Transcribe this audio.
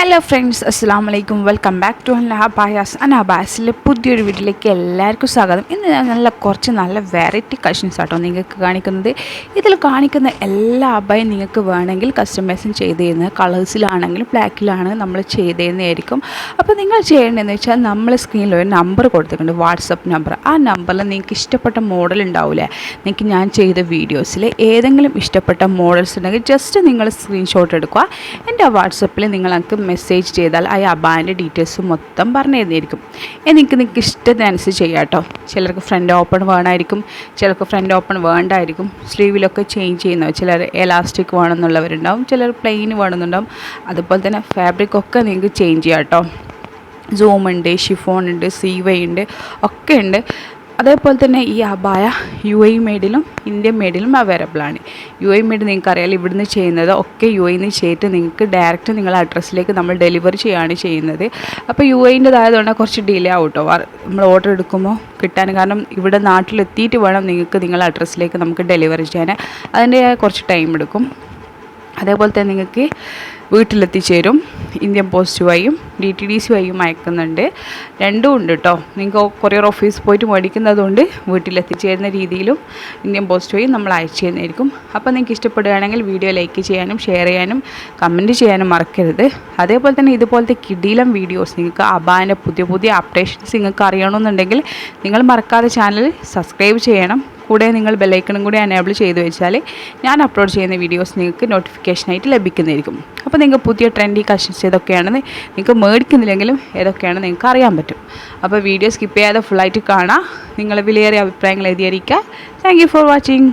Hello friends, അസ്സലാമു അലൈക്കും. Welcome back to abayas അബാസിലെ പുതിയൊരു വീട്ടിലേക്ക് എല്ലാവർക്കും സ്വാഗതം. ഇന്ന് ഞാൻ കുറച്ച് നല്ല വെറൈറ്റി കളക്ഷൻസ് ആട്ടോ നിങ്ങൾക്ക് കാണിക്കുന്നത്. ഇതിൽ കാണിക്കുന്ന എല്ലാ അബായും നിങ്ങൾക്ക് വേണമെങ്കിൽ കസ്റ്റമൈസും ചെയ്ത് തരുന്നത് കളേഴ്സിലാണെങ്കിലും ബ്ലാക്കിലാണ് നമ്മൾ ചെയ്ത് തരുന്നതായിരിക്കും. അപ്പോൾ നിങ്ങൾ ചെയ്യേണ്ടതെന്ന് വെച്ചാൽ നമ്മൾ സ്ക്രീനിൽ ഒരു നമ്പർ കൊടുത്തിട്ടുണ്ട്, വാട്സപ്പ് നമ്പർ. ആ നമ്പറിൽ നിങ്ങൾക്ക് ഇഷ്ടപ്പെട്ട മോഡൽ ഉണ്ടാവില്ലേ, നിങ്ങൾക്ക് ഞാൻ ചെയ്ത വീഡിയോസിൽ ഏതെങ്കിലും ഇഷ്ടപ്പെട്ട മോഡൽസ് ഉണ്ടെങ്കിൽ ജസ്റ്റ് നിങ്ങൾ സ്ക്രീൻഷോട്ട് എടുക്കുക. എൻ്റെ വാട്സപ്പിൽ നിങ്ങൾക്ക് മെസ്സേജ് ചെയ്താൽ ആ അബാൻ്റെ ഡീറ്റെയിൽസ് മൊത്തം പറഞ്ഞു തരുന്നതായിരിക്കും. നിങ്ങൾക്ക് ഇഷ്ടത്തിനനുസരിച്ച് ചെയ്യാം കേട്ടോ. ചിലർക്ക് ഫ്രണ്ട് ഓപ്പൺ വേണമായിരിക്കും, ചിലർക്ക് ഫ്രണ്ട് ഓപ്പൺ വേണ്ടായിരിക്കും. സ്ലീവിലൊക്കെ ചേഞ്ച് ചെയ്യുന്നവർ, ചിലർ എലാസ്റ്റിക് വേണമെന്നുള്ളവരുണ്ടാവും, ചിലർ പ്ലെയിൻ വേണമെന്നുണ്ടാവും. അതുപോലെ തന്നെ ഫാബ്രിക്കൊക്കെ നിങ്ങൾക്ക് ചേഞ്ച് ചെയ്യാം കേട്ടോ. സൂമുണ്ട്, ഷിഫോൺ ഉണ്ട്, സീവൈ ഉണ്ട്, ഒക്കെ ഉണ്ട്. അതേപോലെ തന്നെ ഈ അബായ UAE മെയ്ഡിലും ഇന്ത്യൻ മെയ്ഡിലും അവൈലബിൾ ആണ്. UAE മെയ്ഡ് നിങ്ങൾക്കറിയാലോ, ഇവിടുന്ന് ചെയ്യുന്നത് ഒക്കെ UAE ചെയ്തിട്ട് നിങ്ങൾക്ക് ഡയറക്റ്റ് നിങ്ങളുടെ അഡ്രസ്സിലേക്ക് നമ്മൾ ഡെലിവറി ചെയ്യുകയാണ് ചെയ്യുന്നത്. അപ്പോൾ UAEൻ്റെതായതുകൊണ്ട് കുറച്ച് ഡിലേ ആവും കേട്ടോ നമ്മൾ ഓർഡർ എടുക്കുമ്പോൾ കിട്ടാൻ. കാരണം ഇവിടെ നാട്ടിലെത്തിയിട്ട് വേണം നിങ്ങൾക്ക് നിങ്ങളുടെ അഡ്രസ്സിലേക്ക് നമുക്ക് ഡെലിവറി ചെയ്യാൻ. അതിൻ്റെ കുറച്ച് ടൈം എടുക്കും. അതേപോലെ തന്നെ നിങ്ങൾക്ക് വീട്ടിലെത്തിച്ചേരും. ഇന്ത്യൻ പോസ്റ്റ് വഴിയും DTDC വഴിയും അയക്കുന്നുണ്ട്. രണ്ടും ഉണ്ട് കേട്ടോ. നിങ്ങൾക്ക് കൊറിയർ ഓഫീസ് പോയിട്ട് മേടിക്കുന്നതുകൊണ്ട് വീട്ടിലെത്തിച്ചേരുന്ന രീതിയിലും ഇന്ത്യൻ പോസ്റ്റ് വഴി നമ്മൾ അയച്ചു തരുന്നതായിരിക്കും. അപ്പോൾ നിങ്ങൾക്ക് ഇഷ്ടപ്പെടുകയാണെങ്കിൽ വീഡിയോ ലൈക്ക് ചെയ്യാനും ഷെയർ ചെയ്യാനും കമൻറ്റ് ചെയ്യാനും മറക്കരുത്. അതേപോലെ തന്നെ ഇതുപോലത്തെ കിടിലം വീഡിയോസ് നിങ്ങൾക്ക് അബാൻ്റെ പുതിയ പുതിയ അപ്ഡേഷൻസ് നിങ്ങൾക്ക് അറിയണമെന്നുണ്ടെങ്കിൽ നിങ്ങൾ മറക്കാതെ ചാനൽ സബ്സ്ക്രൈബ് ചെയ്യണം. കൂടെ നിങ്ങൾ ബെല്ലൈക്കണും കൂടി എനേബിൾ ചെയ്ത് വെച്ചാൽ ഞാൻ അപ്ലോഡ് ചെയ്യുന്ന വീഡിയോസ് നിങ്ങൾക്ക് നോട്ടിഫിക്കേഷനായിട്ട് ലഭിക്കുന്നതായിരിക്കും. അപ്പോൾ നിങ്ങൾക്ക് പുതിയ ട്രെൻഡി കളക്ഷൻസ് ഏതൊക്കെയാണെന്ന് നിങ്ങൾക്ക് മേടിക്കുന്നില്ലെങ്കിലും ഏതൊക്കെയാണെന്ന് നിങ്ങൾക്ക് അറിയാൻ പറ്റും. അപ്പോൾ വീഡിയോ സ്കിപ്പ് ചെയ്യാതെ ഫുള്ളായിട്ട് കാണാം. നിങ്ങളുടെ വിലയേറിയ അഭിപ്രായങ്ങൾ എഴുതിയിരിക്കുക. Thank you for watching.